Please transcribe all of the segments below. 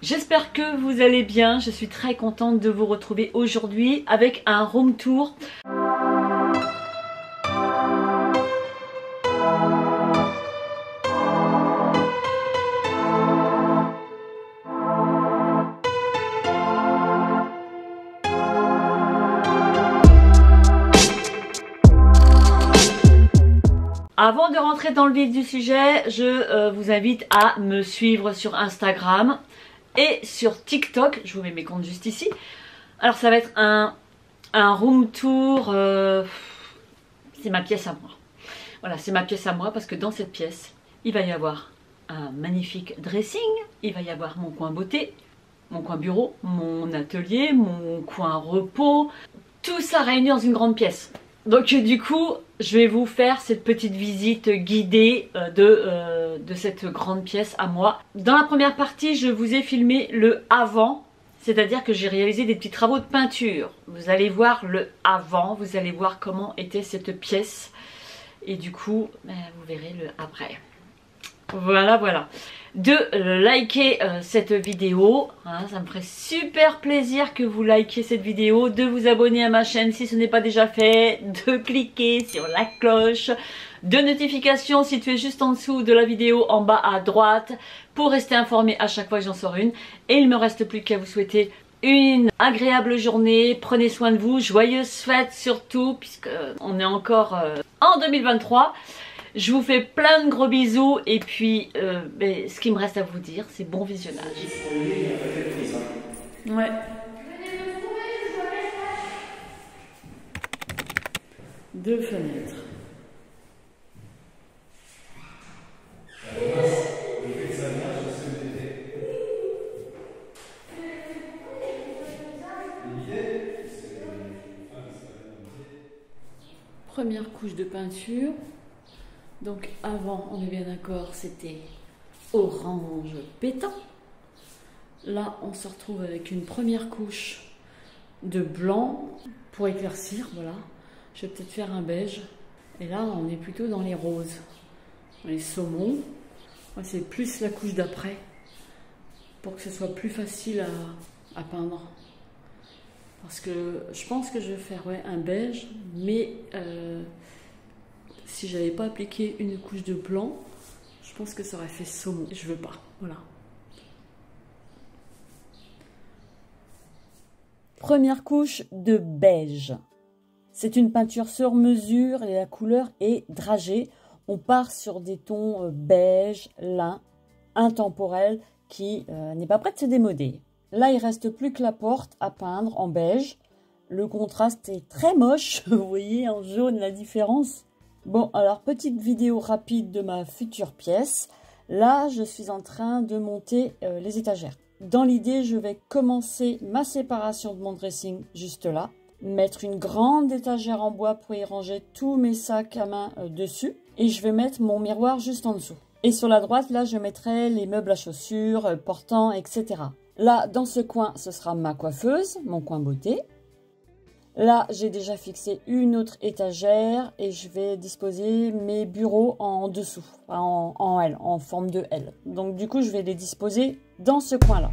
J'espère que vous allez bien, je suis très contente de vous retrouver aujourd'hui avec un room tour. Avant de rentrer dans le vif du sujet, je vous invite à me suivre sur Instagram et sur TikTok. Je vous mets mes comptes juste ici. Alors ça va être un room tour, c'est ma pièce à moi. Voilà, c'est ma pièce à moi parce que dans cette pièce, il va y avoir un magnifique dressing, il va y avoir mon coin beauté, mon coin bureau, mon atelier, mon coin repos. Tout ça réuni dans une grande pièce. Donc du coup, je vais vous faire cette petite visite guidée de cette grande pièce à moi. Dans la première partie, je vous ai filmé le avant, c'est-à-dire que j'ai réalisé des petits travaux de peinture. Vous allez voir le avant, vous allez voir comment était cette pièce. Et du coup, vous verrez le après. Voilà. De liker cette vidéo, hein, ça me ferait super plaisir que vous likiez cette vidéo, de vous abonner à ma chaîne si ce n'est pas déjà fait, de cliquer sur la cloche de notification située juste en dessous de la vidéo en bas à droite pour rester informé à chaque fois que j'en sors une. Et il ne me reste plus qu'à vous souhaiter une agréable journée, prenez soin de vous, joyeuses fêtes surtout puisque on est encore en 2023. Je vous fais plein de gros bisous et puis ce qui me reste à vous dire, c'est bon visionnage. Ouais. Deux fenêtres. Première couche de peinture. Donc avant, on est bien d'accord, c'était orange pétant. Là, on se retrouve avec une première couche de blanc pour éclaircir, voilà. Je vais peut-être faire un beige. Et là, on est plutôt dans les roses, dans les saumons. C'est plus la couche d'après pour que ce soit plus facile à peindre. Parce que je pense que je vais faire un beige, mais si j'avais pas appliqué une couche de blanc, je pense que ça aurait fait saumon. Je veux pas, voilà. Première couche de beige. C'est une peinture sur mesure et la couleur est dragée. On part sur des tons beige, lin, intemporel qui n'est pas prêt de se démoder. Là, il reste plus que la porte à peindre en beige. Le contraste est très moche. Vous voyez en jaune la différence. Bon, alors petite vidéo rapide de ma future pièce. Là, je suis en train de monter les étagères. Dans l'idée, je vais commencer ma séparation de mon dressing juste là. Mettre une grande étagère en bois pour y ranger tous mes sacs à main dessus. Et je vais mettre mon miroir juste en dessous. Et sur la droite, là, je mettrai les meubles à chaussures, portants, etc. Là, dans ce coin, ce sera ma coiffeuse, mon coin beauté. Là, j'ai déjà fixé une autre étagère et je vais disposer mes bureaux en dessous, en L, en forme de L. Donc du coup, je vais les disposer dans ce coin-là.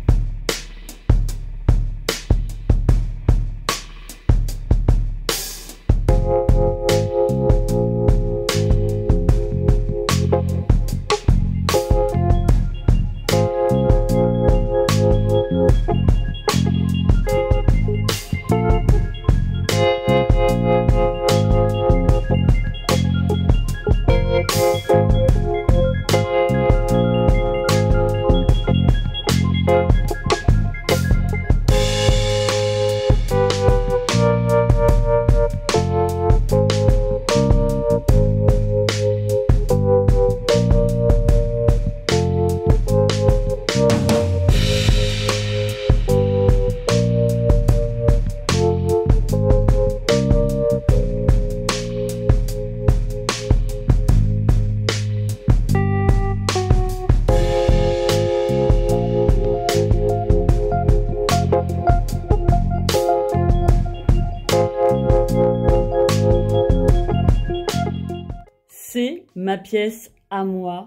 c'est ma pièce à moi,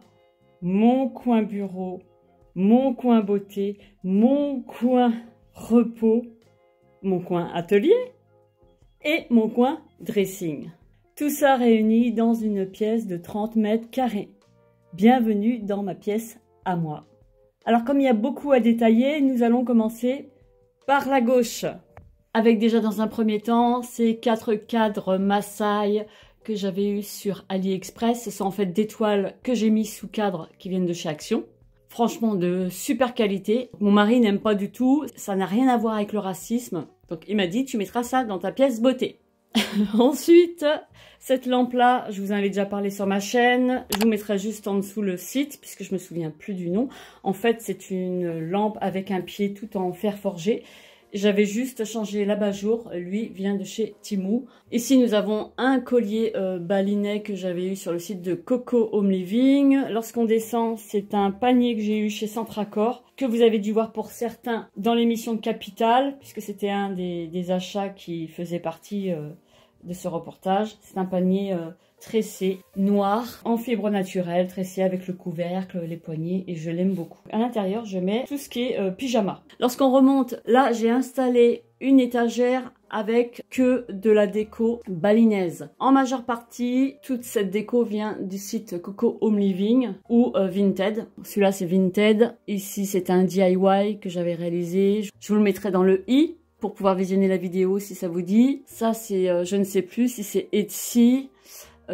mon coin bureau, mon coin beauté, mon coin repos, mon coin atelier et mon coin dressing. Tout ça réuni dans une pièce de 30 mètres carrés. Bienvenue dans ma pièce à moi. Alors comme il y a beaucoup à détailler, nous allons commencer par la gauche. Avec déjà dans un premier temps ces 4 cadres Masai que j'avais eu sur AliExpress. Ce sont en fait des toiles que j'ai mis sous cadre qui viennent de chez Action. Franchement de super qualité. Mon mari n'aime pas du tout, ça n'a rien à voir avec le racisme. Donc il m'a dit tu mettras ça dans ta pièce beauté. Ensuite, cette lampe-là, je vous en avais déjà parlé sur ma chaîne. Je vous mettrai juste en dessous le site puisque je me souviens plus du nom. En fait, c'est une lampe avec un pied tout en fer forgé. J'avais juste changé l'abat-jour, lui vient de chez Temu. Ici nous avons un collier balinet que j'avais eu sur le site de Coco Home Living. Lorsqu'on descend, c'est un panier que j'ai eu chez Centracor, que vous avez dû voir pour certains dans l'émission de Capital, puisque c'était un des achats qui faisait partie de ce reportage. C'est un panier tressé, noir, en fibre naturelle, tressé avec le couvercle, les poignées, et je l'aime beaucoup. À l'intérieur, je mets tout ce qui est pyjama. Lorsqu'on remonte, là, j'ai installé une étagère avec que de la déco balinaise. En majeure partie, toute cette déco vient du site Coco Home Living ou Vinted. Celui-là, c'est Vinted. Ici, c'est un DIY que j'avais réalisé. Je vous le mettrai dans le i pour pouvoir visionner la vidéo si ça vous dit. Ça, c'est, je ne sais plus si c'est Etsy.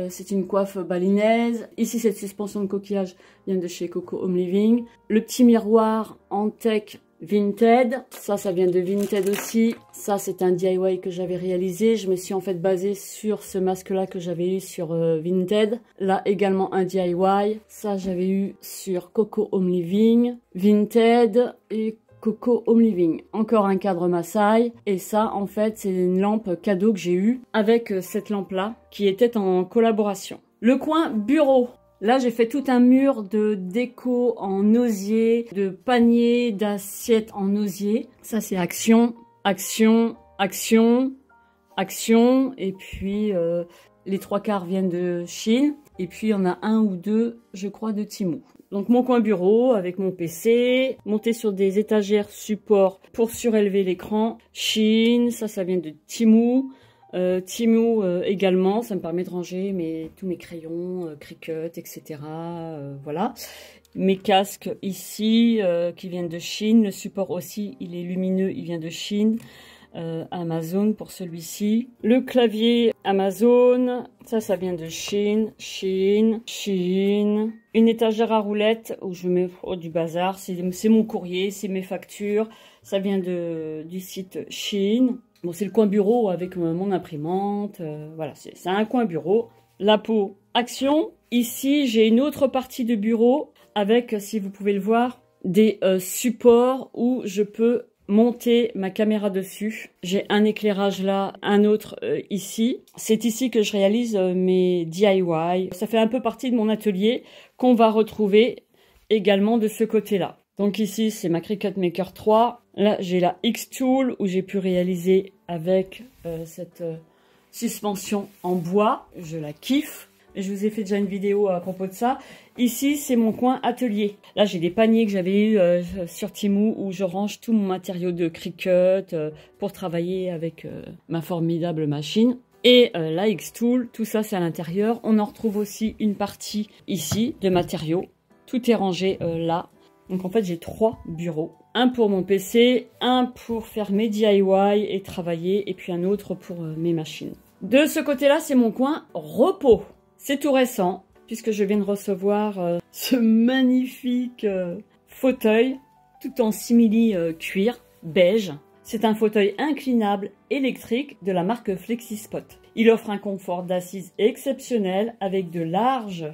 C'est une coiffe balinaise. Ici, cette suspension de coquillage vient de chez Coco Home Living. Le petit miroir en tech Vinted. Ça vient de Vinted aussi. Ça, c'est un DIY que j'avais réalisé. Je me suis en fait basée sur ce masque-là que j'avais eu sur Vinted. Là, également un DIY. Ça, j'avais eu sur Coco Home Living, Vinted et Coco Home Living. Encore un cadre Masai. Et ça, en fait, c'est une lampe cadeau que j'ai eue avec cette lampe-là qui était en collaboration. Le coin bureau. Là, j'ai fait tout un mur de déco en osier, de paniers, d'assiettes en osier. Ça, c'est Action, Action, Action, Action. Et puis, les 3/4 viennent de Chine. Et puis, il y en a un ou deux, je crois, de Temu. Donc mon coin bureau avec mon PC, monté sur des étagères support pour surélever l'écran. Chine, ça vient de Temu. Temu également, ça me permet de ranger tous mes crayons, Cricut, etc. Voilà. Mes casques ici qui viennent de Chine. Le support aussi, il est lumineux, il vient de Chine. Amazon pour celui-ci. Le clavier Amazon, ça vient de Chine, Chine. Une étagère à roulettes où je mets du bazar, c'est mon courrier, c'est mes factures, ça vient du site Chine. Bon, c'est le coin bureau avec mon imprimante, voilà, c'est un coin bureau. La peau Action. Ici, j'ai une autre partie de bureau avec, si vous pouvez le voir, des supports où je peux monter ma caméra dessus. J'ai un éclairage là, un autre ici. C'est ici que je réalise mes DIY. Ça fait un peu partie de mon atelier qu'on va retrouver également de ce côté-là. Donc ici, c'est ma Cricut Maker 3. Là, j'ai la X-Tool où j'ai pu réaliser avec cette suspension en bois. Je la kiffe. Je vous ai fait déjà une vidéo à propos de ça. Ici, c'est mon coin atelier. Là, j'ai des paniers que j'avais eu sur Temu où je range tout mon matériau de Cricut pour travailler avec ma formidable machine. Et la X-Tool, tout ça, c'est à l'intérieur. On en retrouve aussi une partie ici de matériaux. Tout est rangé là. Donc, en fait, j'ai 3 bureaux. Un pour mon PC, un pour faire mes DIY et travailler, et puis un autre pour mes machines. De ce côté-là, c'est mon coin repos. C'est tout récent, puisque je viens de recevoir ce magnifique fauteuil, tout en simili cuir beige. C'est un fauteuil inclinable électrique de la marque FlexiSpot. Il offre un confort d'assise exceptionnel avec de larges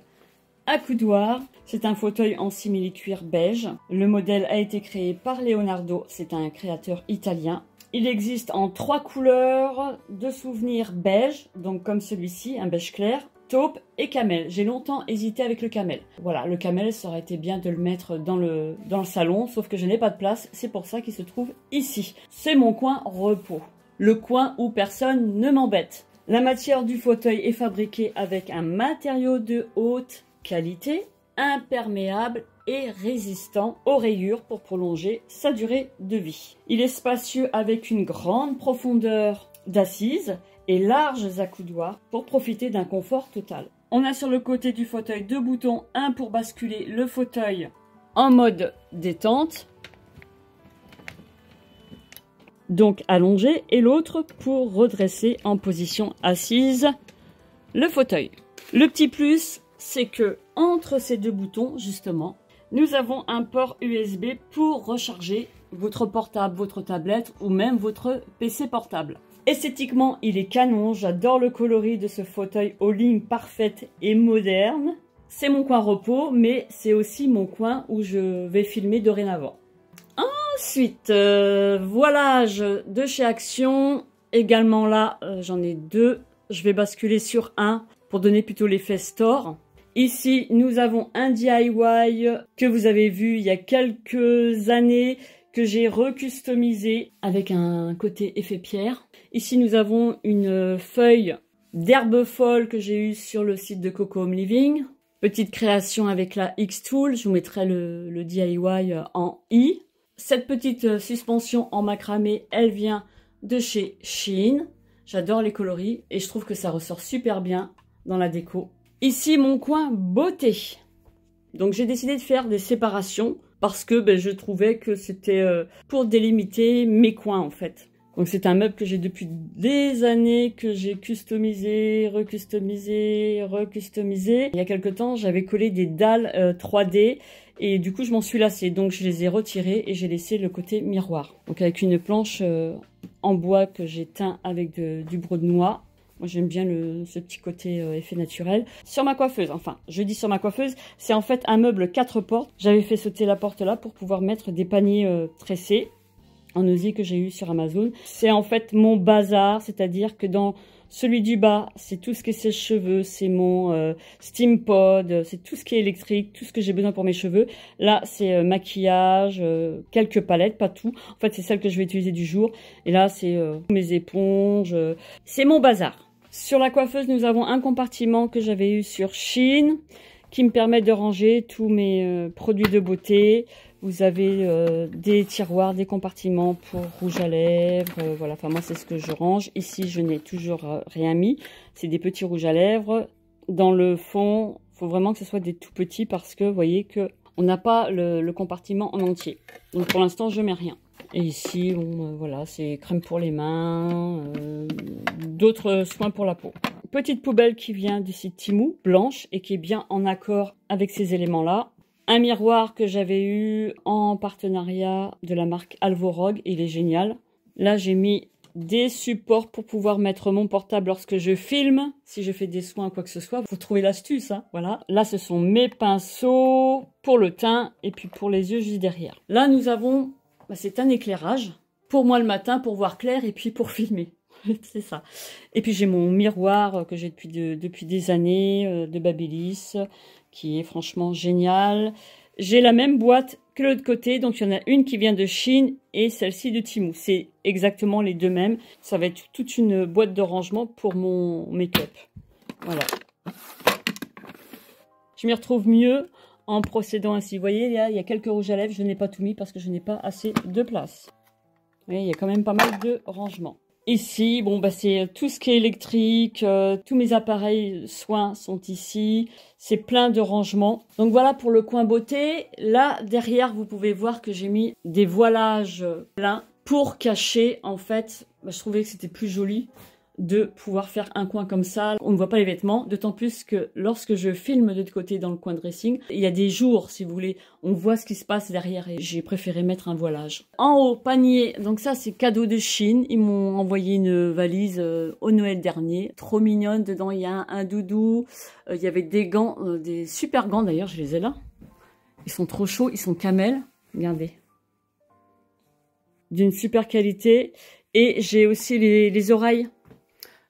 accoudoirs. C'est un fauteuil en simili-cuir beige. Le modèle a été créé par Leonardo, c'est un créateur italien. Il existe en 3 couleurs de souvenirs beige, donc comme celui-ci, un beige clair, taupe et camel. J'ai longtemps hésité avec le camel. Voilà, le camel, ça aurait été bien de le mettre dans le salon, sauf que je n'ai pas de place, c'est pour ça qu'il se trouve ici. C'est mon coin repos, le coin où personne ne m'embête. La matière du fauteuil est fabriquée avec un matériau de haute qualité, imperméable et résistant aux rayures pour prolonger sa durée de vie. Il est spacieux avec une grande profondeur d'assises et larges accoudoirs pour profiter d'un confort total. On a sur le côté du fauteuil deux boutons, un pour basculer le fauteuil en mode détente, donc allongé, et l'autre pour redresser en position assise le fauteuil. Le petit plus, c'est que entre ces deux boutons, justement, nous avons un port USB pour recharger votre portable, votre tablette ou même votre PC portable. Esthétiquement, il est canon. J'adore le coloris de ce fauteuil aux lignes parfaites et modernes. C'est mon coin repos, mais c'est aussi mon coin où je vais filmer dorénavant. Ensuite, voilage de chez Action. Également là, j'en ai deux. Je vais basculer sur un pour donner plutôt l'effet store. Ici, nous avons un DIY que vous avez vu il y a quelques années, que j'ai recustomisé avec un côté effet pierre. Ici, nous avons une feuille d'herbe folle que j'ai eue sur le site de Coco Home Living. Petite création avec la X-Tool. Je vous mettrai le DIY en i. Cette petite suspension en macramé, elle vient de chez Shein. J'adore les coloris et je trouve que ça ressort super bien dans la déco. Ici, mon coin beauté. Donc, j'ai décidé de faire des séparations parce que je trouvais que c'était pour délimiter mes coins, en fait. Donc, c'est un meuble que j'ai depuis des années, que j'ai customisé, recustomisé. Il y a quelques temps, j'avais collé des dalles 3D et du coup, je m'en suis lassée. Donc, je les ai retirées et j'ai laissé le côté miroir. Donc, avec une planche en bois que j'ai teint avec du brodenois. Moi, j'aime bien ce petit côté effet naturel. Sur ma coiffeuse, enfin, je dis sur ma coiffeuse, c'est en fait un meuble 4 portes. J'avais fait sauter la porte là pour pouvoir mettre des paniers tressés en osier que j'ai eu sur Amazon. C'est en fait mon bazar, c'est-à-dire que dans celui du bas, c'est tout ce qui est sèche-cheveux, c'est mon steam pod, c'est tout ce qui est électrique, tout ce que j'ai besoin pour mes cheveux. Là, c'est maquillage, quelques palettes, pas tout. En fait, c'est celle que je vais utiliser du jour. Et là, c'est mes éponges. C'est mon bazar. Sur la coiffeuse, nous avons un compartiment que j'avais eu sur Shein qui me permet de ranger tous mes produits de beauté. Vous avez des tiroirs, des compartiments pour rouge à lèvres. Voilà, enfin moi c'est ce que je range. Ici, je n'ai toujours rien mis. C'est des petits rouges à lèvres. Dans le fond, il faut vraiment que ce soit des tout petits parce que vous voyez que on n'a pas le compartiment en entier. Donc pour l'instant, je mets rien. Et ici, bon, voilà, c'est crème pour les mains, d'autres soins pour la peau. Petite poubelle qui vient du site Temu, blanche, et qui est bien en accord avec ces éléments-là. Un miroir que j'avais eu en partenariat de la marque Alvorog, il est génial. Là, j'ai mis des supports pour pouvoir mettre mon portable lorsque je filme, si je fais des soins ou quoi que ce soit. Faut trouver l'astuce, hein, voilà. Là, ce sont mes pinceaux pour le teint et puis pour les yeux juste derrière. Là, nous avons... c'est un éclairage pour moi le matin pour voir clair et puis pour filmer. C'est ça. Et puis j'ai mon miroir que j'ai depuis des années de Babyliss qui est franchement génial. J'ai la même boîte que l'autre côté. Donc il y en a une qui vient de Shein et celle-ci de Temu. C'est exactement les deux mêmes. Ça va être toute une boîte de rangement pour mon make-up. Voilà. Je m'y retrouve mieux en procédant ainsi. Vous voyez, là, il y a quelques rouges à lèvres. Je n'ai pas tout mis parce que je n'ai pas assez de place. Vous voyez, il y a quand même pas mal de rangement. Ici, bon, c'est tout ce qui est électrique. Tous mes appareils soins sont ici. C'est plein de rangements. Donc voilà pour le coin beauté. Là, derrière, vous pouvez voir que j'ai mis des voilages pleins pour cacher, en fait, je trouvais que c'était plus joli de pouvoir faire un coin comme ça. On ne voit pas les vêtements, d'autant plus que lorsque je filme de l'autre côté dans le coin dressing, il y a des jours, si vous voulez, on voit ce qui se passe derrière et j'ai préféré mettre un voilage. En haut, panier, donc ça c'est cadeau de Shein. Ils m'ont envoyé une valise au Noël dernier, trop mignonne. Dedans il y a un doudou, il y avait des gants, des super gants d'ailleurs, je les ai là. Ils sont trop chauds, ils sont camel, regardez. D'une super qualité. Et j'ai aussi les oreilles.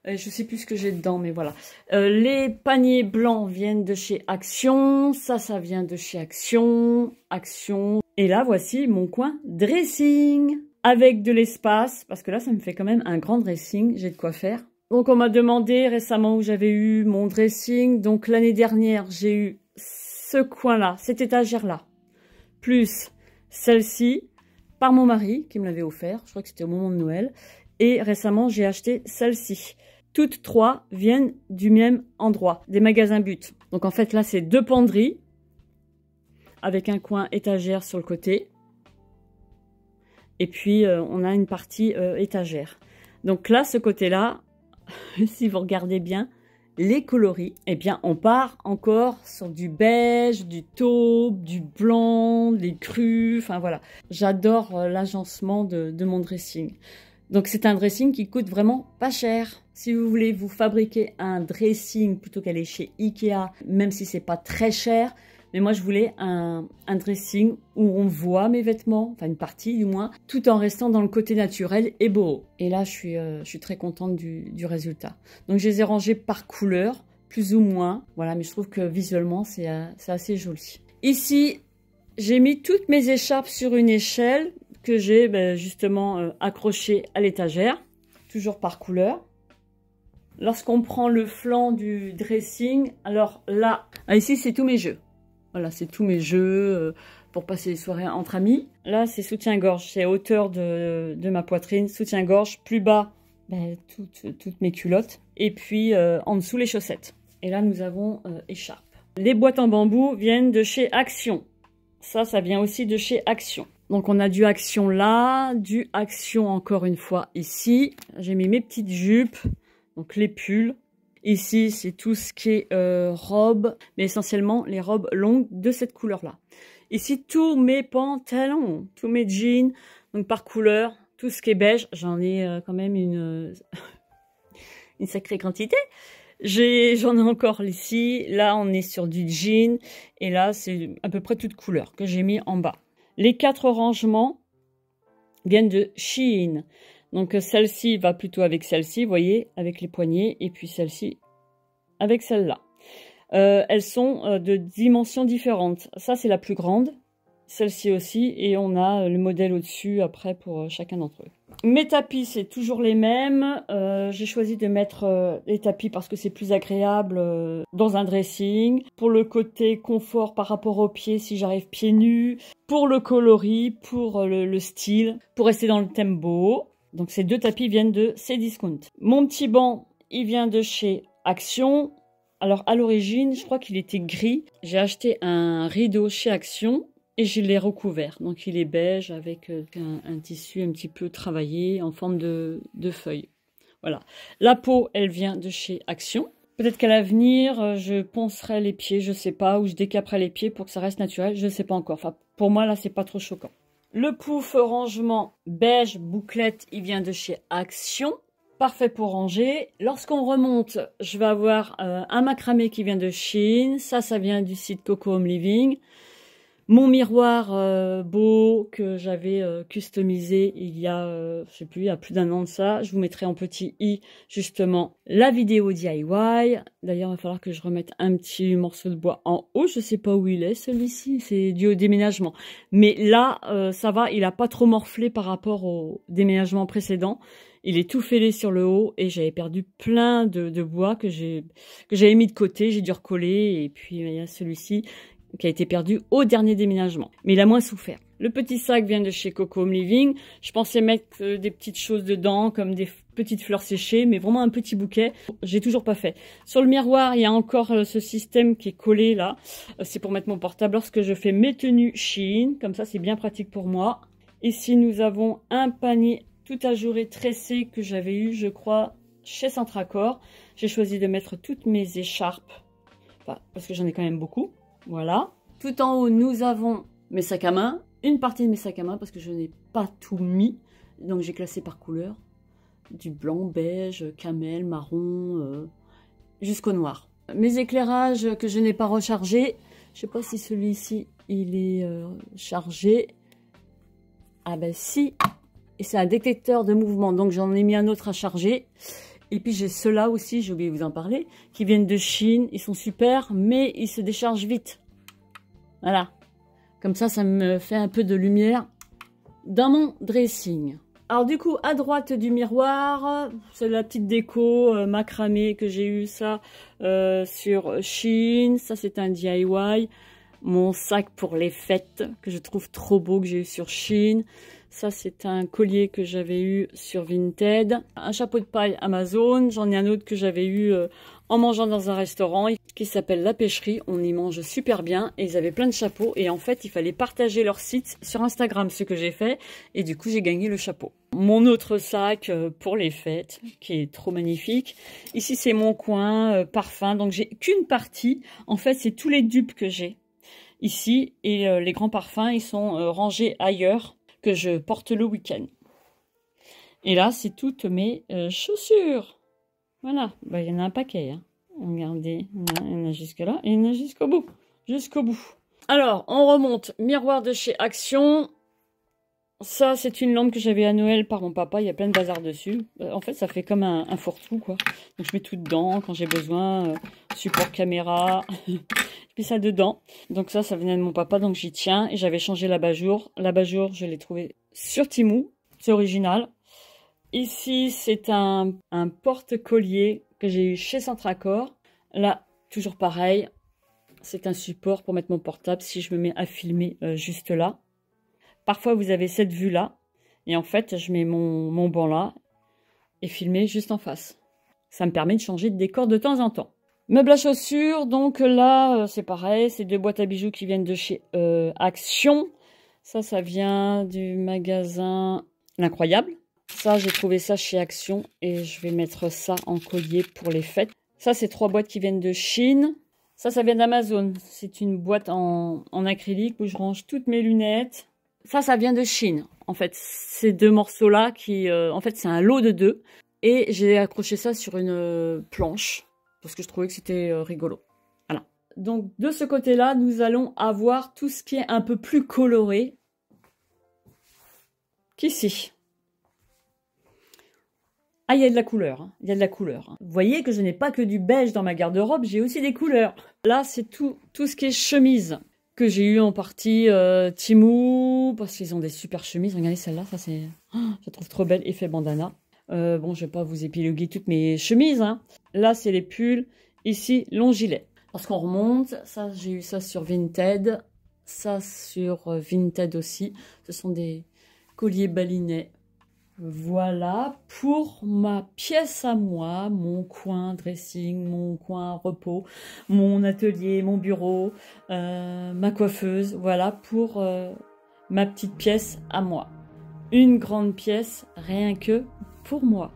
Je sais plus ce que j'ai dedans, mais voilà. Les paniers blancs viennent de chez Action. Ça vient de chez Action. Et là, voici mon coin dressing. Avec de l'espace, parce que là, ça me fait quand même un grand dressing. J'ai de quoi faire. Donc, on m'a demandé récemment où j'avais eu mon dressing. Donc, l'année dernière, j'ai eu ce coin-là, cette étagère-là. plus celle-ci par mon mari qui me l'avait offert. Je crois que c'était au moment de Noël. Et récemment, j'ai acheté celle-ci. Toutes trois viennent du même endroit, des magasins But. Donc en fait, là, c'est 2 penderies avec un coin étagère sur le côté. Et puis, on a une partie étagère. Donc là, ce côté-là, si vous regardez bien, les coloris, eh bien, on part encore sur du beige, du taupe, du blanc, des crus, enfin voilà. J'adore l'agencement de mon dressing. Donc c'est un dressing qui coûte vraiment pas cher. Si vous voulez vous fabriquer un dressing plutôt qu'aller chez Ikea, même si c'est pas très cher, mais moi je voulais un dressing où on voit mes vêtements, enfin une partie du moins, tout en restant dans le côté naturel et beau. Et là je suis très contente du résultat. Donc je les ai rangés par couleur, plus ou moins, voilà, mais je trouve que visuellement c'est assez joli. Ici, j'ai mis toutes mes écharpes sur une échelle que j'ai justement accroché à l'étagère, toujours par couleur. Lorsqu'on prend le flanc du dressing, alors là, ici c'est tous mes jeux. Voilà, c'est tous mes jeux pour passer les soirées entre amis. Là, c'est soutien-gorge, c'est à hauteur de ma poitrine, soutien-gorge, plus bas, toutes mes culottes. Et puis en dessous, les chaussettes. Et là, nous avons écharpe. Les boîtes en bambou viennent de chez Action. Ça vient aussi de chez Action. Donc on a du Action là, du Action encore une fois ici. J'ai mis mes petites jupes, donc les pulls. Ici c'est tout ce qui est robes, mais essentiellement les robes longues de cette couleur-là. Ici tous mes pantalons, tous mes jeans, donc par couleur, tout ce qui est beige. J'en ai quand même une sacrée quantité. J'en ai encore ici. Là on est sur du jean et là c'est à peu près toute couleur que j'ai mis en bas. Les 4 rangements viennent de Shein. Donc celle-ci va plutôt avec celle-ci, vous voyez, avec les poignets. Et puis celle-ci avec celle-là. Elles sont de dimensions différentes. Ça, c'est la plus grande. Celle-ci aussi. Et on a le modèle au-dessus après pour chacun d'entre eux. Mes tapis, c'est toujours les mêmes. J'ai choisi de mettre les tapis parce que c'est plus agréable dans un dressing. Pour le côté confort par rapport aux pieds, si j'arrive pieds nus. Pour le coloris, pour le style, pour rester dans le thème beau. Donc ces 2 tapis viennent de Cdiscount. Mon petit banc, il vient de chez Action. Alors à l'origine, je crois qu'il était gris. J'ai acheté un rideau chez Action. Et je l'ai recouvert, donc il est beige avec un tissu un petit peu travaillé en forme de feuille. Voilà. La peau, elle vient de chez Action. Peut-être qu'à l'avenir, je poncerai les pieds, je sais pas, ou je décaperai les pieds pour que ça reste naturel, je sais pas encore. Enfin, pour moi, là, c'est pas trop choquant. Le pouf rangement beige bouclette, il vient de chez Action. Parfait pour ranger. Lorsqu'on remonte, je vais avoir un macramé qui vient de Shein. Ça vient du site Coco Home Living. Mon miroir beau que j'avais customisé il y a, je sais plus, il y a plus d'1 an de ça. Je vous mettrai en petit i justement la vidéo DIY. D'ailleurs, il va falloir que je remette un petit morceau de bois en haut. Je sais pas où il est celui-ci, c'est dû au déménagement. Mais là, ça va, il a pas trop morflé par rapport au déménagement précédent. Il est tout fêlé sur le haut et j'avais perdu plein de bois que j'avais mis de côté. J'ai dû recoller et puis il y a celui-ci qui a été perdu au dernier déménagement. Mais il a moins souffert. Le petit sac vient de chez Coco Home Living. Je pensais mettre des petites choses dedans, comme des petites fleurs séchées, mais vraiment un petit bouquet. J'ai toujours pas fait. Sur le miroir, il y a encore ce système qui est collé là. C'est pour mettre mon portable lorsque je fais mes tenues Shein. Comme ça, c'est bien pratique pour moi. Ici, nous avons un panier tout ajouré tressé que j'avais eu, je crois, chez Centracor. J'ai choisi de mettre toutes mes écharpes, enfin, parce que j'en ai quand même beaucoup. Voilà. Tout en haut, nous avons mes sacs à main. Une partie de mes sacs à main parce que je n'ai pas tout mis. Donc j'ai classé par couleur. Du blanc, beige, camel, marron, jusqu'au noir. Mes éclairages que je n'ai pas rechargés. Je sais pas si celui-ci, il est chargé. Ah ben si. Et c'est un détecteur de mouvement. Donc j'en ai mis un autre à charger. Et puis j'ai ceux-là aussi, j'ai oublié de vous en parler, qui viennent de Chine. Ils sont super, mais ils se déchargent vite. Voilà. Comme ça me fait un peu de lumière dans mon dressing. Alors du coup, à droite du miroir, c'est la petite déco macramé que j'ai eu ça sur Shein. Ça, c'est un DIY. mon sac pour les fêtes que je trouve trop beau, que j'ai eu sur Shein. Ça, c'est un collier que j'avais eu sur Vinted. Un chapeau de paille Amazon. J'en ai un autre que j'avais eu en mangeant dans un restaurant qui s'appelle La Pêcherie. On y mange super bien et ils avaient plein de chapeaux. Et en fait, il fallait partager leur site sur Instagram, ce que j'ai fait. Et du coup, j'ai gagné le chapeau. Mon autre sac pour les fêtes, qui est trop magnifique. Ici, c'est mon coin parfum. Donc, j'ai qu'une partie. En fait, c'est tous les dupes que j'ai ici. Et les grands parfums, ils sont rangés ailleurs, que je porte le week-end. Et là, c'est toutes mes chaussures. Voilà, bah, il y en a un paquet. Hein. Regardez, il y en a jusque là et il y en a jusqu'au bout. Jusqu'au bout. Alors, on remonte. Miroir de chez Action. Ça, c'est une lampe que j'avais à Noël par mon papa. Il y a plein de bazar dessus. En fait, ça fait comme un fourre-tout, quoi. Donc, je mets tout dedans quand j'ai besoin. Support caméra. Je mets ça dedans. Donc ça venait de mon papa, donc j'y tiens. Et j'avais changé l'abat-jour. L'abat-jour, je l'ai trouvé sur Temu. C'est original. Ici, c'est un porte-collier que j'ai eu chez Centracor. Là, toujours pareil. C'est un support pour mettre mon portable si je me mets à filmer juste là. Parfois, vous avez cette vue-là. Et en fait, je mets mon banc là et filmer juste en face. Ça me permet de changer de décor de temps en temps. Meubles à chaussures, donc là, c'est pareil. C'est 2 boîtes à bijoux qui viennent de chez Action. Ça vient du magasin L'Incroyable. Ça, j'ai trouvé ça chez Action et je vais mettre ça en collier pour les fêtes. Ça, c'est 3 boîtes qui viennent de Chine. Ça vient d'Amazon. C'est une boîte en acrylique où je range toutes mes lunettes. Ça vient de Chine. En fait, ces 2 morceaux-là en fait, c'est un lot de 2. Et j'ai accroché ça sur une planche parce que je trouvais que c'était rigolo. Voilà. Donc, de ce côté-là, nous allons avoir tout ce qui est un peu plus coloré qu'ici. Ah, il y a de la couleur. Hein. Il y a de la couleur. Hein. Vous voyez que je n'ai pas que du beige dans ma garde-robe, j'ai aussi des couleurs. Là, c'est tout ce qui est chemise que j'ai eu en partie Temu, parce qu'ils ont des super chemises. Regardez celle-là, ça c'est... Oh, je la trouve trop belle, effet bandana. Bon, je vais pas vous épiloguer toutes mes chemises. Hein. Là, c'est les pulls. Ici, long gilet. Parce qu'on remonte, ça, j'ai eu ça sur Vinted. Ça sur Vinted aussi. Ce sont des colliers balinais. Voilà pour ma pièce à moi, mon coin dressing, mon coin repos, mon atelier, mon bureau, ma coiffeuse. Voilà pour ma petite pièce à moi. Une grande pièce rien que pour moi.